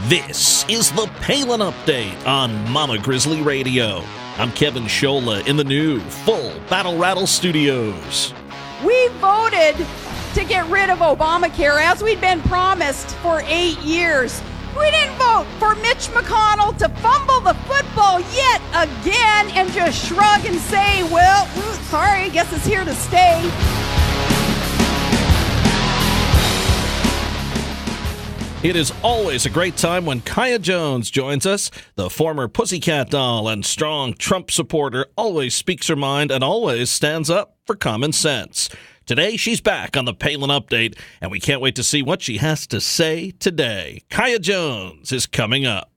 This is the Palin Update on Mama Grizzly Radio. I'm Kevin Scholla in the new full Battle Rattle Studios. We voted to get rid of Obamacare as we'd been promised for 8 years. We didn't vote for Mitch McConnell to fumble the football yet again and just shrug and say, well, sorry, I guess it's here to stay. It is always a great time when Kaya Jones joins us. The former Pussycat Doll and strong Trump supporter always speaks her mind and always stands up for common sense. Today, she's back on the Palin Update, and we can't wait to see what she has to say today. Kaya Jones is coming up.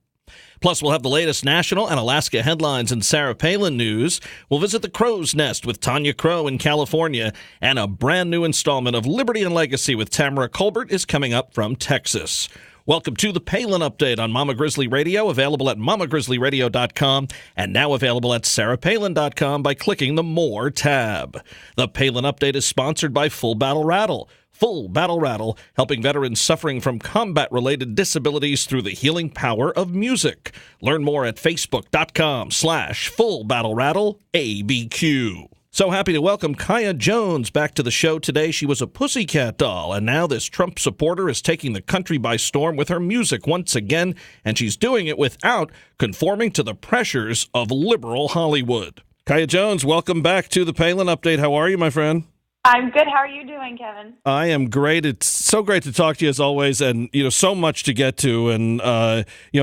Plus, we'll have the latest national and Alaska headlines and Sarah Palin news. We'll visit the Crow's Nest with Tanya Crow in California, and a brand new installment of Liberty and Legacy with Tamara Colbert is coming up from Texas. Welcome to the Palin Update on Mama Grizzly Radio, available at mamagrizzlyradio.com and now available at sarahpalin.com by clicking the More tab. The Palin Update is sponsored by Full Battle Rattle. Full Battle Rattle, helping veterans suffering from combat-related disabilities through the healing power of music. Learn more at facebook.com/fullbattlerattle.abq. So happy to welcome Kaya Jones back to the show today. She was a Pussycat Doll, and now this Trump supporter is taking the country by storm with her music once again, and she's doing it without conforming to the pressures of liberal Hollywood. Kaya Jones, welcome back to the Palin Update. How are you, my friend? I'm good. How are you doing, Kevin? I am great. It's so great to talk to you as always, and so much to get to. And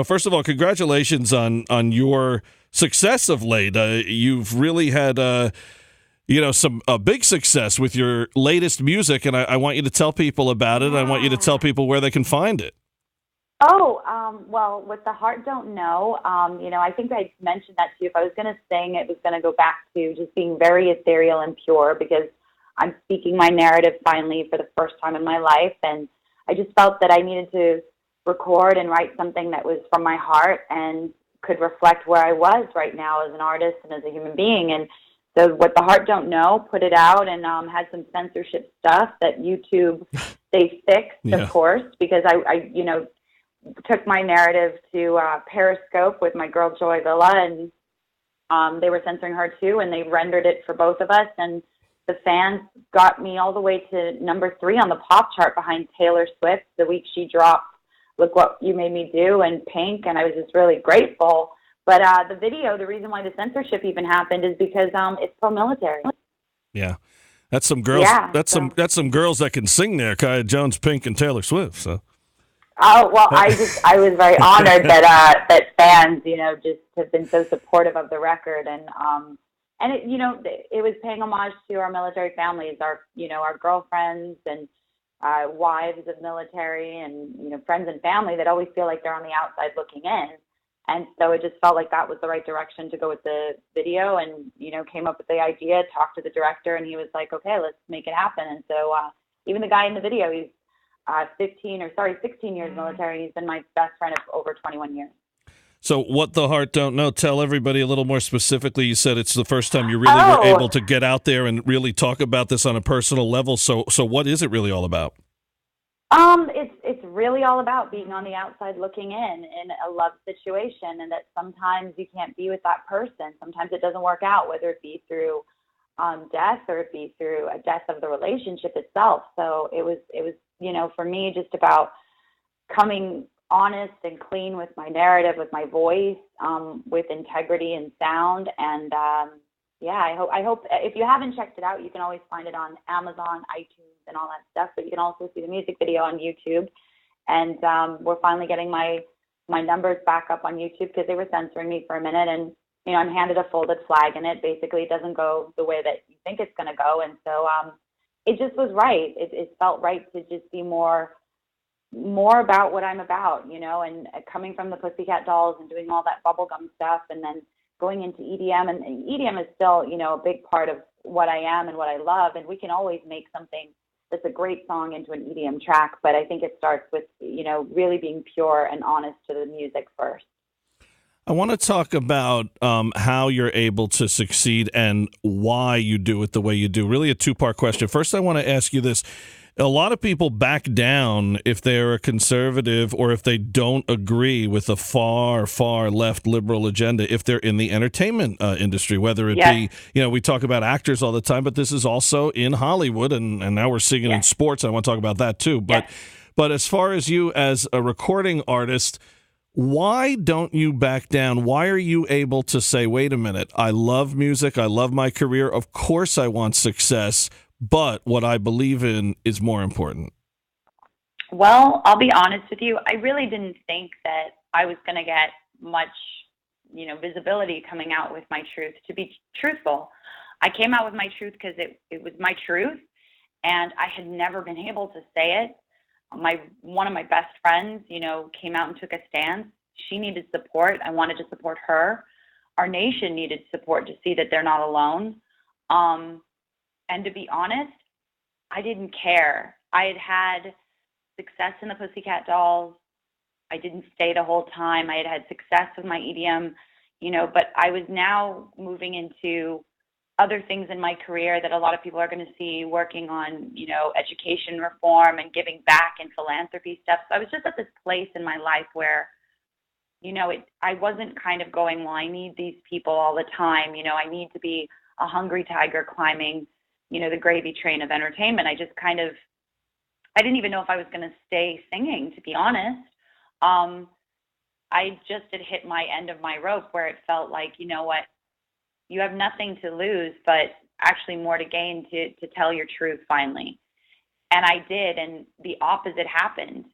first of all, congratulations on your success of late. You've really had a big success with your latest music, and I want you to tell people about it. I want you to tell people where they can find it. Well, with The Heart Don't Know, I think I mentioned that to you. If I was going to sing, it was going to go back to just being very ethereal and pure, because I'm speaking my narrative finally for the first time in my life, and I just felt that I needed to record and write something that was from my heart and could reflect where I was right now as an artist and as a human being. And so What The Heart Don't Know, put it out, and had some censorship stuff that YouTube, they fixed, of course, because I took my narrative to Periscope with my girl Joy Villa, and they were censoring her too, and they rendered it for both of us, and the fans got me all the way to number 3 on the pop chart behind Taylor Swift the week she dropped Look What You Made Me Do and Pink, and I was just really grateful. But the video, the reason why the censorship even happened is because it's pro-military. Yeah, that's some girls. Yeah, that's some girls that can sing there. Kaya Jones, Pink, and Taylor Swift. So. Oh well, I was very honored that fans, just have been so supportive of the record, and it was paying homage to our military families, our girlfriends and wives of military, and friends and family that always feel like they're on the outside looking in. And so it just felt like that was the right direction to go with the video, and came up with the idea, talked to the director, and he was like, okay, let's make it happen. And so even the guy in the video, he's 16 years military. He's been my best friend of over 21 years. So What The Heart Don't Know, tell everybody a little more specifically. You said it's the first time you really were able to get out there and really talk about this on a personal level. So what is it really all about? It's really all about being on the outside looking in a love situation, and that sometimes you can't be with that person. Sometimes it doesn't work out, whether it be through death or it be through a death of the relationship itself. So it was for me, just about coming honest and clean with my narrative, with my voice, with integrity and sound. And I hope if you haven't checked it out, you can always find it on Amazon, iTunes, and all that stuff. But you can also see the music video on YouTube. And we're finally getting my numbers back up on YouTube, because they were censoring me for a minute. And I'm handed a folded flag, and it basically doesn't go the way that you think it's going to go. And so it just was right. It felt right to just be more about what I'm about, and coming from the Pussycat Dolls and doing all that bubblegum stuff, and then going into EDM. And EDM is still, a big part of what I am and what I love. And we can always make something that's a great song into an EDM track. But I think it starts with, really being pure and honest to the music first. I want to talk about how you're able to succeed and why you do it the way you do. Really a two-part question. First, I want to ask you this. A lot of people back down if they're a conservative or if they don't agree with a far, far left liberal agenda if they're in the entertainment industry, whether it be, we talk about actors all the time, but this is also in Hollywood, and now we're seeing it in sports. I want to talk about that too. But as far as you as a recording artist, why don't you back down? Why are you able to say, wait a minute, I love music, I love my career, of course I want success, but what I believe in is more important? Well, I'll be honest with you. I really didn't think that I was going to get much, visibility coming out with my truth, to be truthful. I came out with my truth because it was my truth, and I had never been able to say it. One of my best friends, came out and took a stance. She needed support. I wanted to support her. Our nation needed support to see that they're not alone. And to be honest, I didn't care. I had success in the Pussycat Dolls. I didn't stay the whole time. I had success with my EDM, but I was now moving into other things in my career that a lot of people are going to see, working on, education reform and giving back and philanthropy stuff. So I was just at this place in my life where, I wasn't kind of going, well, I need these people all the time. I need to be a hungry tiger climbing, the gravy train of entertainment. I just I didn't even know if I was going to stay singing, to be honest. I just had hit my end of my rope where it felt like, you know what, you have nothing to lose, but actually more to gain to tell your truth finally. And I did, and the opposite happened.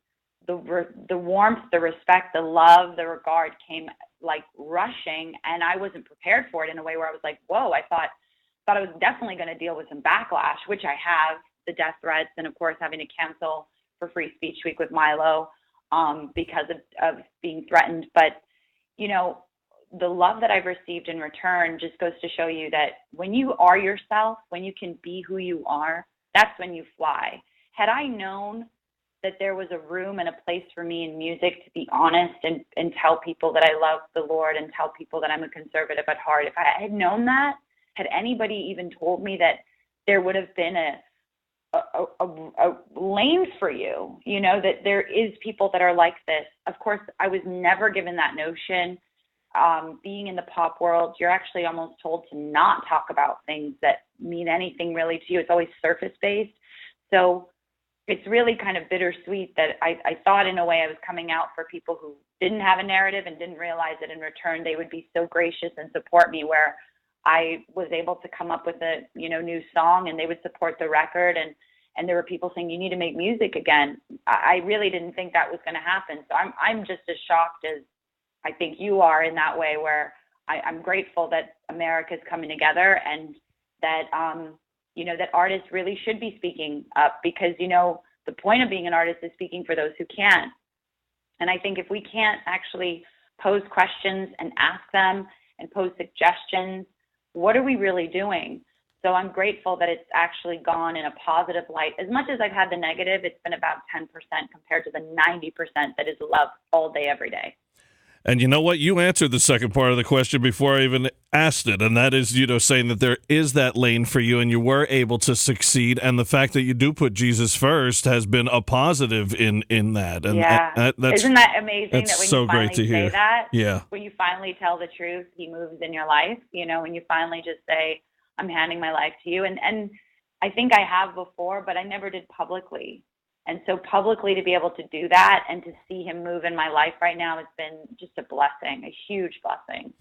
The warmth, the respect, the love, the regard came like rushing, and I wasn't prepared for it in a way where I was like, whoa, I thought I was definitely going to deal with some backlash, which I have, the death threats, and of course having to cancel for Free Speech Week with Milo because of being threatened. But, the love that I've received in return just goes to show you that when you are yourself, when you can be who you are, that's when you fly. Had I known that there was a room and a place for me in music to be honest and tell people that I love the Lord and tell people that I'm a conservative at heart, if I had known that, had anybody even told me that there would have been a lane for you, that there is people that are like this. Of course, I was never given that notion. Being in the pop world, you're actually almost told to not talk about things that mean anything really to you. It's always surface-based. So it's really kind of bittersweet that I thought in a way I was coming out for people who didn't have a narrative and didn't realize that in return they would be so gracious and support me, where I was able to come up with a new song and they would support the record, and there were people saying, you need to make music again. I really didn't think that was going to happen. So I'm just as shocked as I think you are in that way, where I'm grateful that America's coming together and that, that artists really should be speaking up, because, the point of being an artist is speaking for those who can't. And I think if we can't actually pose questions and ask them and pose suggestions, what are we really doing? So I'm grateful that it's actually gone in a positive light. As much as I've had the negative, it's been about 10% compared to the 90% that is love all day, every day. And you know what? You answered the second part of the question before I even asked it, and that is, saying that there is that lane for you and you were able to succeed, and the fact that you do put Jesus first has been a positive in that. And isn't that amazing that when so you finally say that, when you finally tell the truth, he moves in your life, when you finally just say, I'm handing my life to you. And I think I have before, but I never did publicly. And so publicly to be able to do that and to see him move in my life right now has been just a blessing, a huge blessing.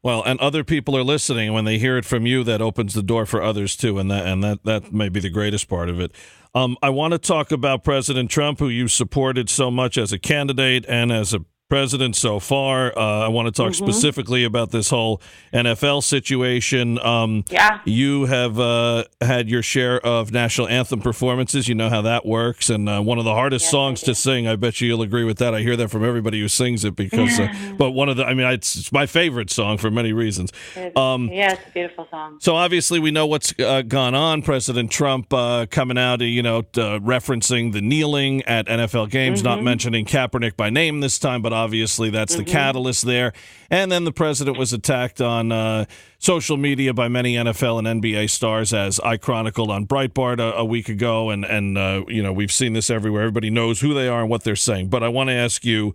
Well, and other people are listening, and when they hear it from you, that opens the door for others too, and that may be the greatest part of it. I want to talk about President Trump, who you supported so much as a candidate and as a president so far. I want to talk specifically about this whole NFL situation. You have had your share of national anthem performances. You know how that works, and one of the hardest songs to sing. I bet you'll agree with that. I hear that from everybody who sings it, because but it's my favorite song for many reasons. It's a beautiful song. So obviously we know what's gone on. President Trump coming out, referencing the kneeling at NFL games, not mentioning Kaepernick by name this time, but Obviously, that's the catalyst there. And then the president was attacked on social media by many NFL and NBA stars, as I chronicled on Breitbart a week ago. And we've seen this everywhere. Everybody knows who they are and what they're saying. But I want to ask you,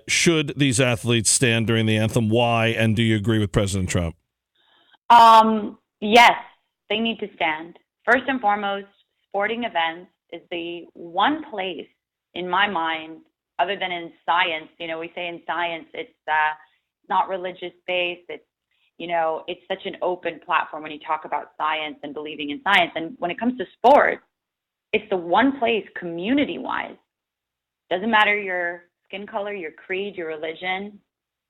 should these athletes stand during the anthem? Why? And do you agree with President Trump? Yes, they need to stand. First and foremost, sporting events is the one place in my mind, other than in science, we say in science, it's not religious based. It's such an open platform when you talk about science and believing in science. And when it comes to sports, it's the one place community wise, doesn't matter your skin color, your creed, your religion,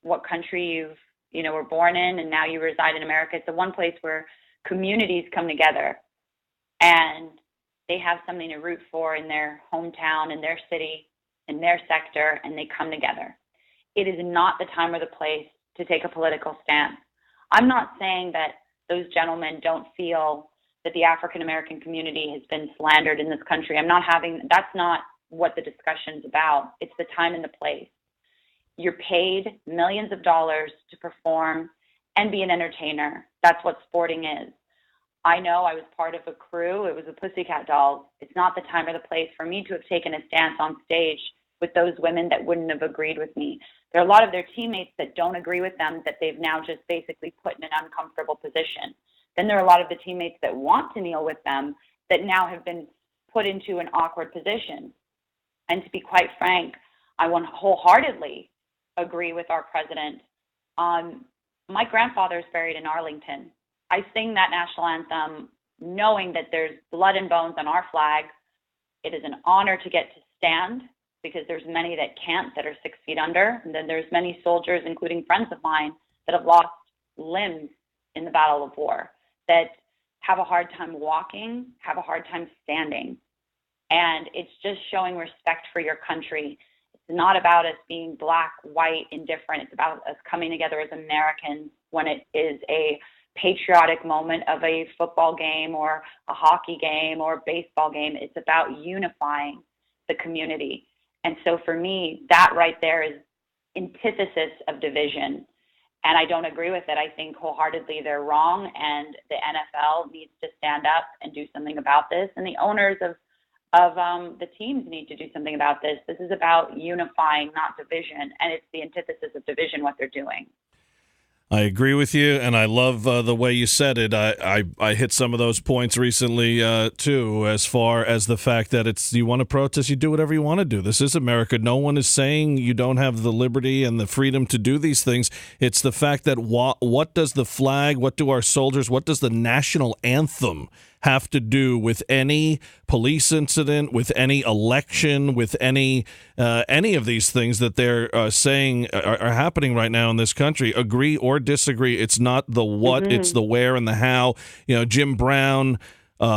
what country were born in, and now you reside in America. It's the one place where communities come together and they have something to root for in their hometown, in their city, in their sector, and they come together. It is not the time or the place to take a political stance. I'm not saying that those gentlemen don't feel that the African American community has been slandered in this country. That's not what the discussion's about. It's the time and the place. You're paid millions of dollars to perform and be an entertainer. That's what sporting is. I know I was part of a crew. It was the Pussycat Dolls. It's not the time or the place for me to have taken a stance on stage with those women that wouldn't have agreed with me. There are a lot of their teammates that don't agree with them, that they've now just basically put in an uncomfortable position. Then there are a lot of the teammates that want to kneel with them that now have been put into an awkward position. And to be quite frank, I want to wholeheartedly agree with our president. My grandfather is buried in Arlington. I sing that national anthem knowing that there's blood and bones on our flag. It is an honor to get to stand because there's many that can't, that are 6 feet under. And then there's many soldiers, including friends of mine, that have lost limbs in the Battle of War, that have a hard time walking, have a hard time standing. And it's just showing respect for your country. It's not about us being black, white, indifferent. It's about us coming together as Americans when it is a patriotic moment of a football game or a hockey game or a baseball game. It's about unifying the community. And so for me, that right there is antithesis of division. And I don't agree with it. I think wholeheartedly they're wrong, and the NFL needs to stand up and do something about this. And the owners of the teams need to do something about this. This is about unifying, not division. And it's the antithesis of division, what they're doing. I agree with you, and I love the way you said it. I hit some of those points recently, too, as far as the fact that you want to protest, you do whatever you want to do. This is America. No one is saying you don't have the liberty and the freedom to do these things. It's the fact that what does the flag, what do our soldiers, what does the national anthem have to do with any police incident, with any election, with any of these things that they're saying are happening right now in this country? Agree or disagree, it's not the what, it's the where and the how. Jim Brown,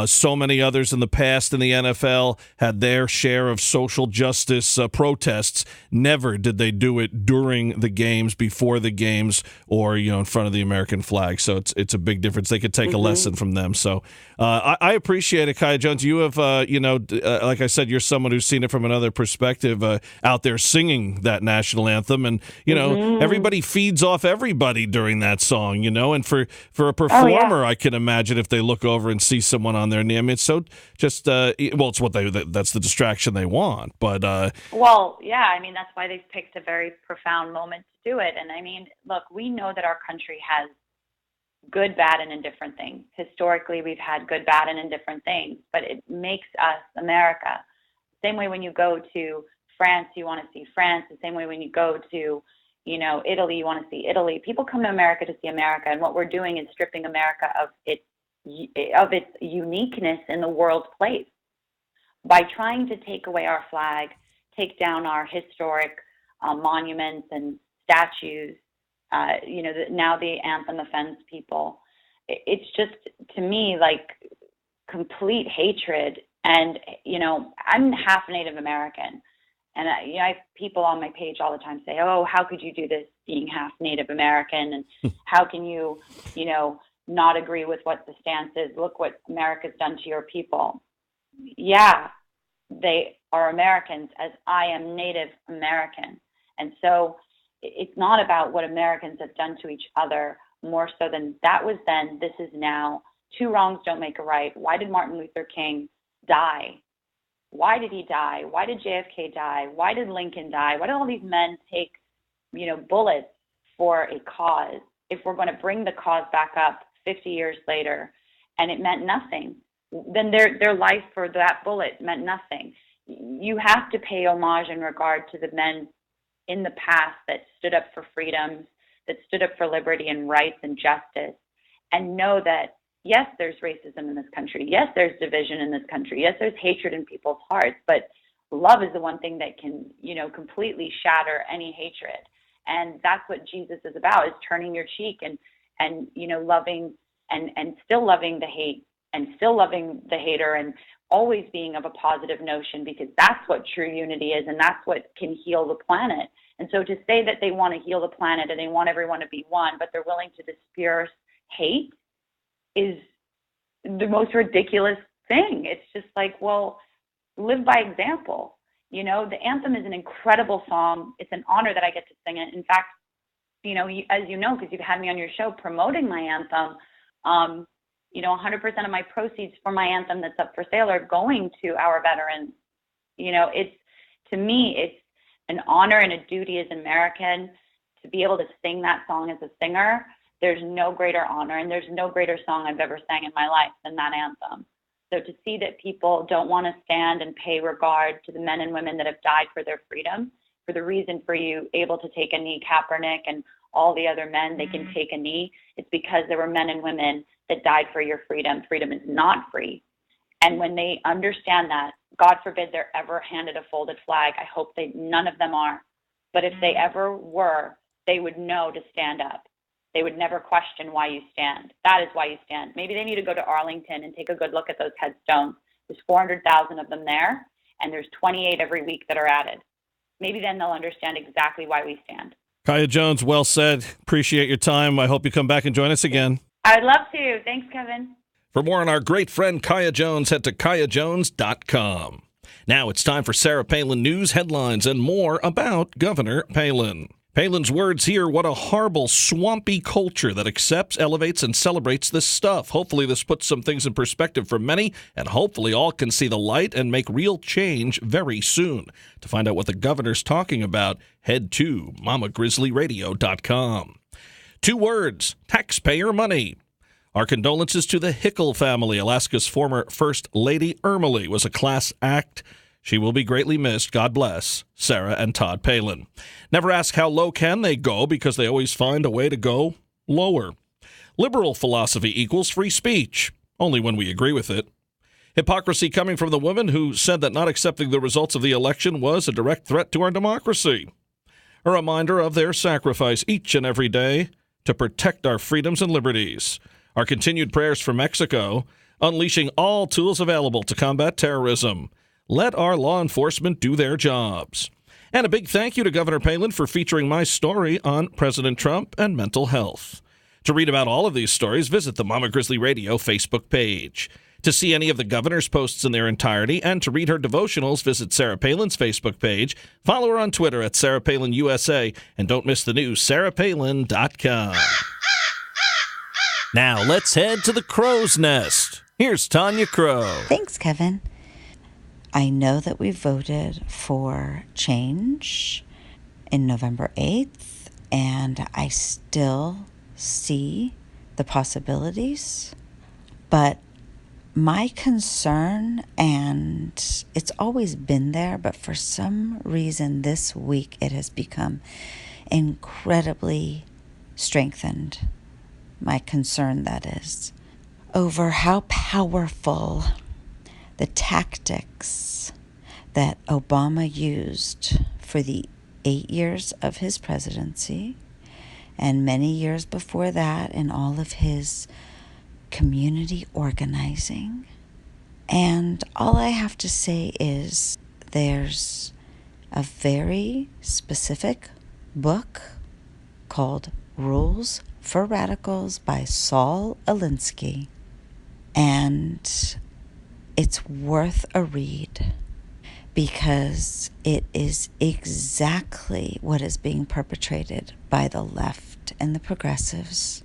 so many others in the past in the NFL had their share of social justice protests. Never did they do it during the games, before the games, or in front of the American flag. So it's a big difference. They could take a lesson from them. So I appreciate it, Kaya Jones. You have like I said, you're someone who's seen it from another perspective, out there singing that national anthem, and everybody feeds off everybody during that song. And for a performer, I can imagine if they look over and see someone on their knee. I mean, it's so just it's what that's the distraction they want. But that's why they've picked a very profound moment to do it. And I mean, look, we know that our country has good, bad, and indifferent things. Historically, we've had good, bad, and indifferent things, but it makes us America. Same way when you go to France, you want to see France. The same way when you go to Italy, you want to see Italy. People come to America to see America, and what we're doing is stripping America of its uniqueness in the world place by trying to take away our flag, take down our historic monuments and statues. Now the anthem offends people. It's just, to me, like complete hatred. And I'm half Native American, and I have people on my page all the time say, "Oh, how could you do this being half Native American? And how can you, not agree with what the stance is? Look what America's done to your people." Yeah, they are Americans, as I am Native American. And so it's not about what Americans have done to each other more so than that was then, this is now. Two wrongs don't make a right. Why did Martin Luther King die? Why did he die? Why did JFK die? Why did Lincoln die? Why did all these men take, bullets for a cause? If we're going to bring the cause back up 50 years later and it meant nothing, then their life for that bullet meant nothing. You have to pay homage in regard to the men in the past that stood up for freedoms, that stood up for liberty and rights and justice, and know that, yes, there's racism in this country. Yes, there's division in this country. Yes, there's hatred in people's hearts. But love is the one thing that can, completely shatter any hatred. And that's what Jesus is about, is turning your cheek and loving and still loving the hate and still loving the hater and always being of a positive notion, because that's what true unity is, and that's what can heal the planet. And so to say that they want to heal the planet and they want everyone to be one, but they're willing to disperse hate is the most ridiculous thing. It's just like, well, live by example. The anthem is an incredible song. It's an honor that I get to sing it. In fact, as you know, because you've had me on your show promoting my anthem, 100% of my proceeds for my anthem that's up for sale are going to our veterans. To me, it's an honor and a duty as an American to be able to sing that song as a singer. There's no greater honor, and there's no greater song I've ever sang in my life than that anthem. So to see that people don't want to stand and pay regard to the men and women that have died for their freedom, for the reason for you able to take a knee, Kaepernick and all the other men, they can take a knee, it's because there were men and women that died for your freedom. Freedom is not free. And when they understand that, God forbid they're ever handed a folded flag. I hope none of them are. But if they ever were, they would know to stand up. They would never question why you stand. That is why you stand. Maybe they need to go to Arlington and take a good look at those headstones. There's 400,000 of them there, and there's 28 every week that are added. Maybe then they'll understand exactly why we stand. Kaya Jones, well said. Appreciate your time. I hope you come back and join us again. I'd love to. Thanks, Kevin. For more on our great friend Kaya Jones, head to kayajones.com. Now it's time for Sarah Palin news, headlines, and more about Governor Palin. Palin's words here: what a horrible, swampy culture that accepts, elevates, and celebrates this stuff. Hopefully this puts some things in perspective for many, and hopefully all can see the light and make real change very soon. To find out what the governor's talking about, head to mamagrizzlyradio.com. 2 words: taxpayer money. Our condolences to the Hickel family. Alaska's former First Lady Ermely was a class act. She will be greatly missed. God bless Sarah and Todd Palin. Never ask how low can they go, because they always find a way to go lower. Liberal philosophy equals free speech, only when we agree with it. Hypocrisy coming from the woman who said that not accepting the results of the election was a direct threat to our democracy. A reminder of their sacrifice each and every day to protect our freedoms and liberties. Our continued prayers for Mexico, unleashing all tools available to combat terrorism. Let our law enforcement do their jobs. And a big thank you to Governor Palin for featuring my story on President Trump and mental health. To read about all of these stories, visit the Mama Grizzly Radio Facebook page. To see any of the governor's posts in their entirety and to read her devotionals, visit Sarah Palin's Facebook page. Follow her on Twitter at Sarah Palin USA, and don't miss the news, sarahpalin.com. Now let's head to the crow's nest. Here's Tanya Crow. Thanks, Kevin. I know that we voted for change in November 8th, and I still see the possibilities. But my concern, and it's always been there, but for some reason this week it has become incredibly strengthened. My concern, that is, over how powerful the tactics that Obama used for the 8 years of his presidency and many years before that in all of his community organizing. And all I have to say is there's a very specific book called Rules for Radicals by Saul Alinsky, and it's worth a read because it is exactly what is being perpetrated by the left and the progressives.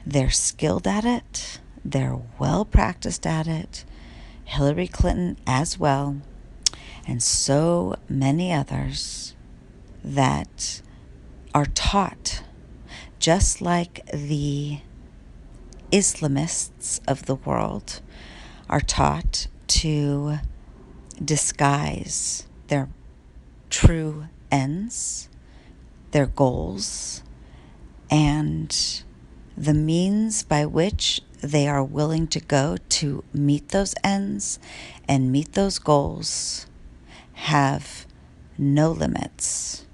They're skilled at it. They're well practiced at it. Hillary Clinton as well, and so many others that are taught, just like the Islamists of the world are taught to disguise their true ends, their goals, and the means by which they are willing to go to meet those ends and meet those goals have no limits.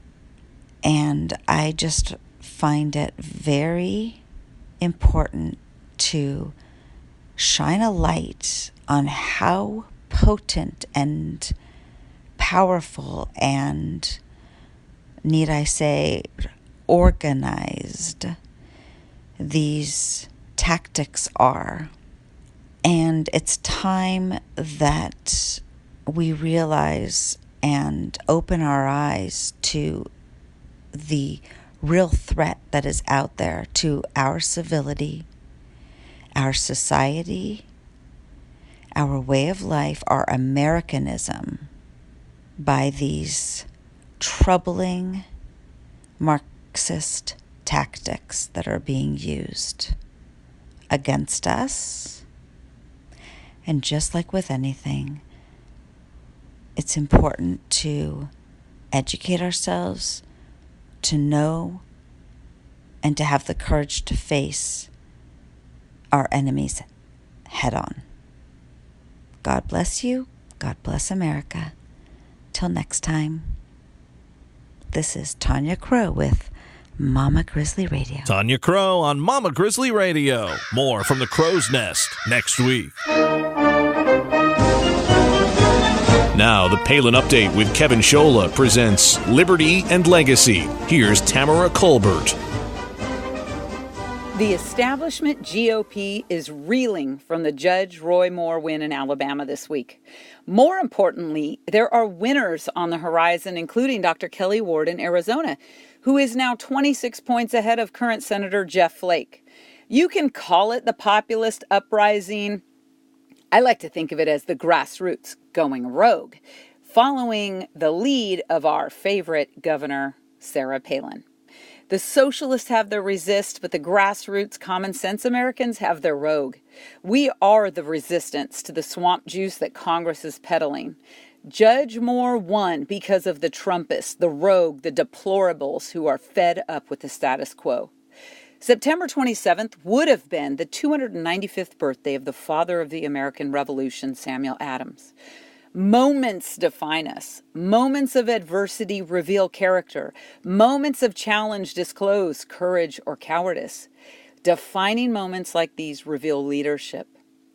And I just find it very important to shine a light on how potent and powerful and, need I say, organized these tactics are. And it's time that we realize and open our eyes to the real threat that is out there to our civility, our society, our way of life, our Americanism, by these troubling Marxist tactics that are being used against us. And just like with anything, it's important to educate ourselves, to know, and to have the courage to face our enemies head on. God bless you. God bless America. Till next time, this is Tanya Crow with Mama Grizzly Radio. Tanya Crow on Mama Grizzly Radio. More from the Crow's Nest next week. Now, the Palin Update with Kevin Scholla presents Liberty and Legacy. Here's Tamara Colbert. The establishment GOP is reeling from the Judge Roy Moore win in Alabama this week. More importantly, there are winners on the horizon, including Dr. Kelly Ward in Arizona, who is now 26 points ahead of current Senator Jeff Flake. You can call it the populist uprising. I like to think of it as the grassroots going rogue, following the lead of our favorite governor, Sarah Palin. The socialists have their resist, but the grassroots, common sense Americans have their rogue. We are the resistance to the swamp juice that Congress is peddling. Judge Moore won because of the Trumpists, the rogue, the deplorables who are fed up with the status quo. September 27th would have been the 295th birthday of the father of the American Revolution, Samuel Adams. Moments define us. Moments of adversity reveal character. Moments of challenge disclose courage or cowardice. Defining moments like these reveal leadership.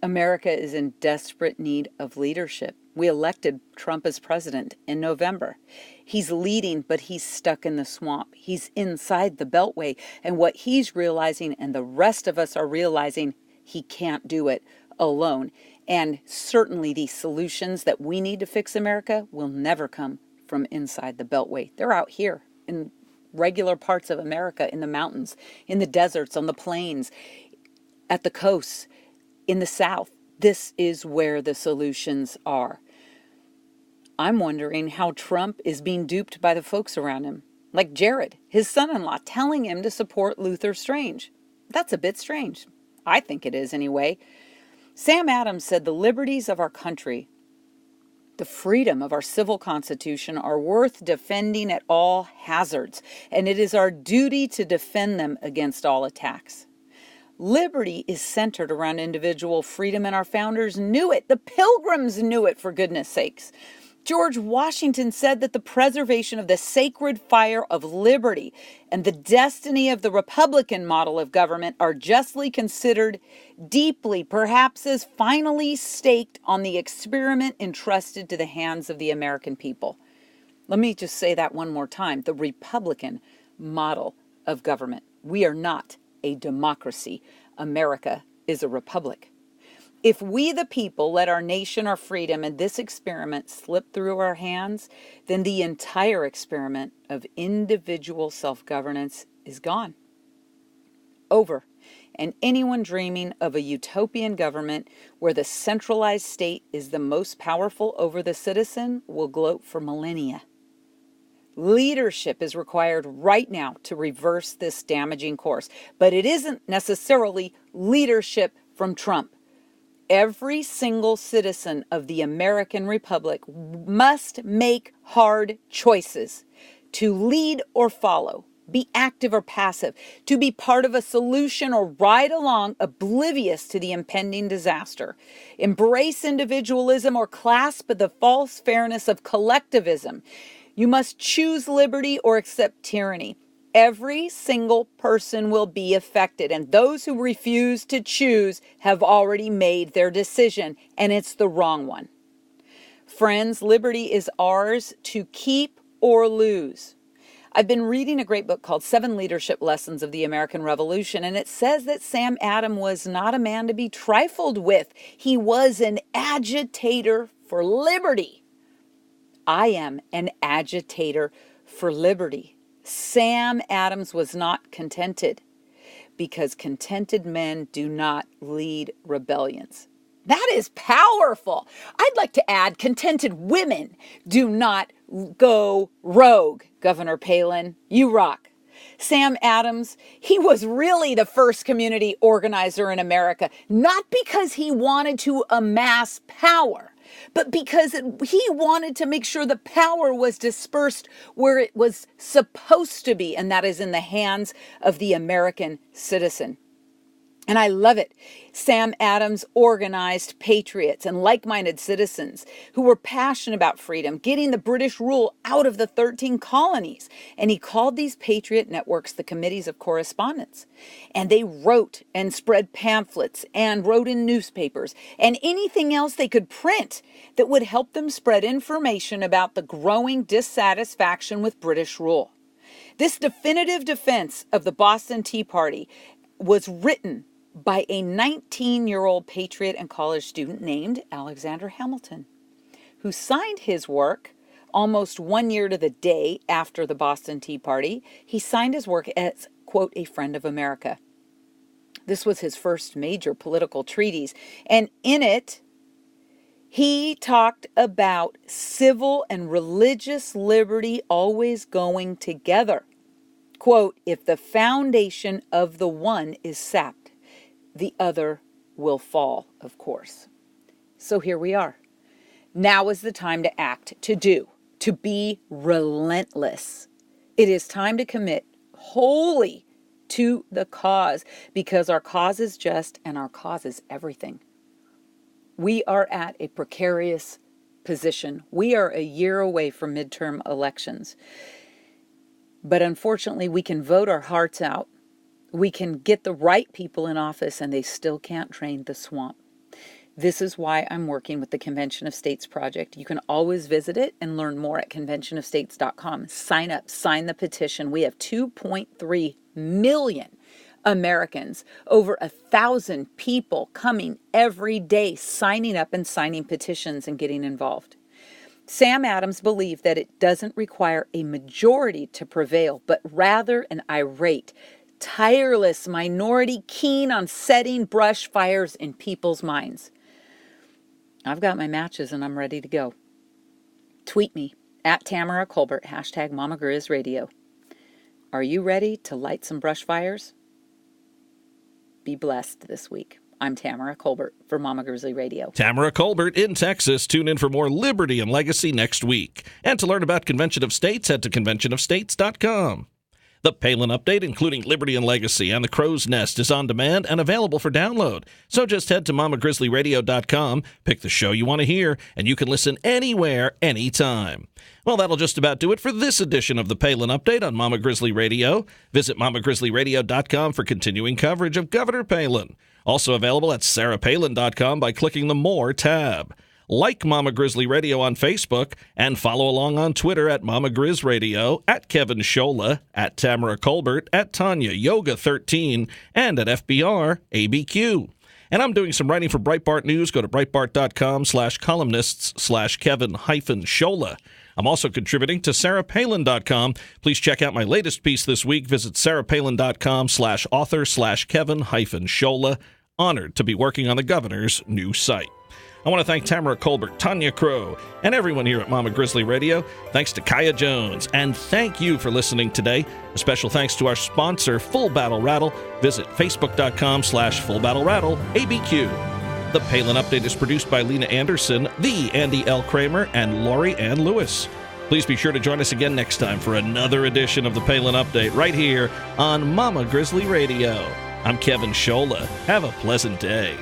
America is in desperate need of leadership. We elected Trump as president in November. He's leading, but he's stuck in the swamp. He's inside the Beltway. And what he's realizing, and the rest of us are realizing, he can't do it alone. And certainly the solutions that we need to fix America will never come from inside the Beltway. They're out here in regular parts of America, in the mountains, in the deserts, on the plains, at the coasts, in the South. This is where the solutions are. I'm wondering how Trump is being duped by the folks around him, like Jared, his son-in-law, telling him to support Luther Strange. That's a bit strange. I think it is anyway. Sam Adams said the liberties of our country, the freedom of our civil constitution, are worth defending at all hazards, and it is our duty to defend them against all attacks. Liberty is centered around individual freedom, and our founders knew it. The Pilgrims knew it, for goodness sakes. George Washington said that the preservation of the sacred fire of liberty and the destiny of the Republican model of government are justly considered deeply, perhaps as finally staked on the experiment entrusted to the hands of the American people. Let me just say that one more time. The Republican model of government. We are not a democracy. America is a republic. If we, the people, let our nation, our freedom, and this experiment slip through our hands, then the entire experiment of individual self-governance is gone. Over. And anyone dreaming of a utopian government where the centralized state is the most powerful over the citizen will gloat for millennia. Leadership is required right now to reverse this damaging course, but it isn't necessarily leadership from Trump. Every single citizen of the American Republic must make hard choices to lead or follow, be active or passive, to be part of a solution or ride along oblivious to the impending disaster, embrace individualism or clasp the false fairness of collectivism. You must choose liberty or accept tyranny. Every single person will be affected, and those who refuse to choose have already made their decision, and it's the wrong one. Friends, liberty is ours to keep or lose. I've been reading a great book called 7 Leadership Lessons of the American Revolution, and it says that Sam Adams was not a man to be trifled with. He was an agitator for liberty. I am an agitator for liberty. Sam Adams was not contented because contented men do not lead rebellions. That is powerful. I'd like to add contented women do not go rogue. Governor Palin, you rock. Sam Adams, he was really the first community organizer in America, not because he wanted to amass power, but because he wanted to make sure the power was dispersed where it was supposed to be, and that is in the hands of the American citizen. And I love it. Sam Adams organized patriots and like-minded citizens who were passionate about freedom, getting the British rule out of the 13 colonies. And he called these patriot networks the Committees of Correspondence. And they wrote and spread pamphlets and wrote in newspapers and anything else they could print that would help them spread information about the growing dissatisfaction with British rule. This definitive defense of the Boston Tea Party was written by a 19-year-old patriot and college student named Alexander Hamilton, who signed his work almost 1 year to the day after the Boston Tea Party. He signed his work as, quote, a friend of America. This was his first major political treatise, and in it, he talked about civil and religious liberty always going together. Quote, if the foundation of the one is sapped, the other will fall, of course. So here we are. Now is the time to act, to do, to be relentless. It is time to commit wholly to the cause, because our cause is just and our cause is everything. We are at a precarious position. We are a year away from midterm elections. But unfortunately, we can vote our hearts out. We can get the right people in office, and they still can't drain the swamp. This is why I'm working with the Convention of States Project. You can always visit it and learn more at conventionofstates.com. Sign up, sign the petition. We have 2.3 million Americans, over 1,000 people coming every day, signing up and signing petitions and getting involved. Sam Adams believed that it doesn't require a majority to prevail, but rather an irate, tireless minority keen on setting brush fires in people's minds. I've got my matches and I'm ready to go. Tweet me at Tamara Colbert, hashtag Mama Grizz Radio. Are you ready to light some brush fires? Be blessed this week. I'm Tamara Colbert for Mama Grizzly Radio. Tamara Colbert in Texas. Tune in for more Liberty and Legacy next week. And to learn about Convention of States, head to conventionofstates.com. The Palin Update, including Liberty and Legacy and the Crow's Nest, is on demand and available for download. So just head to mamagrizzlyradio.com, pick the show you want to hear, and you can listen anywhere, anytime. Well, that'll just about do it for this edition of the Palin Update on Mama Grizzly Radio. Visit mamagrizzlyradio.com for continuing coverage of Governor Palin. Also available at sarahpalin.com by clicking the More tab. Like Mama Grizzly Radio on Facebook, and follow along on Twitter at Mama Grizz Radio, at Kevin Schola, at Tamara Colbert, at Tanya Yoga 13, and at FBR ABQ. And I'm doing some writing for Breitbart News. Go to breitbart.com/columnists/Kevin-Schola. I'm also contributing to sarahpalin.com. Please check out my latest piece this week. Visit sarahpalin.com/author/Kevin-Schola. Honored to be working on the governor's new site. I want to thank Tamara Colbert, Tanya Crow, and everyone here at Mama Grizzly Radio. Thanks to Kaya Jones, and thank you for listening today. A special thanks to our sponsor, Full Battle Rattle. Visit facebook.com/Full Battle Rattle, ABQ. The Palin Update is produced by Lena Anderson, the Andy L. Kramer, and Lori Ann Lewis. Please be sure to join us again next time for another edition of the Palin Update right here on Mama Grizzly Radio. I'm Kevin Schola. Have a pleasant day.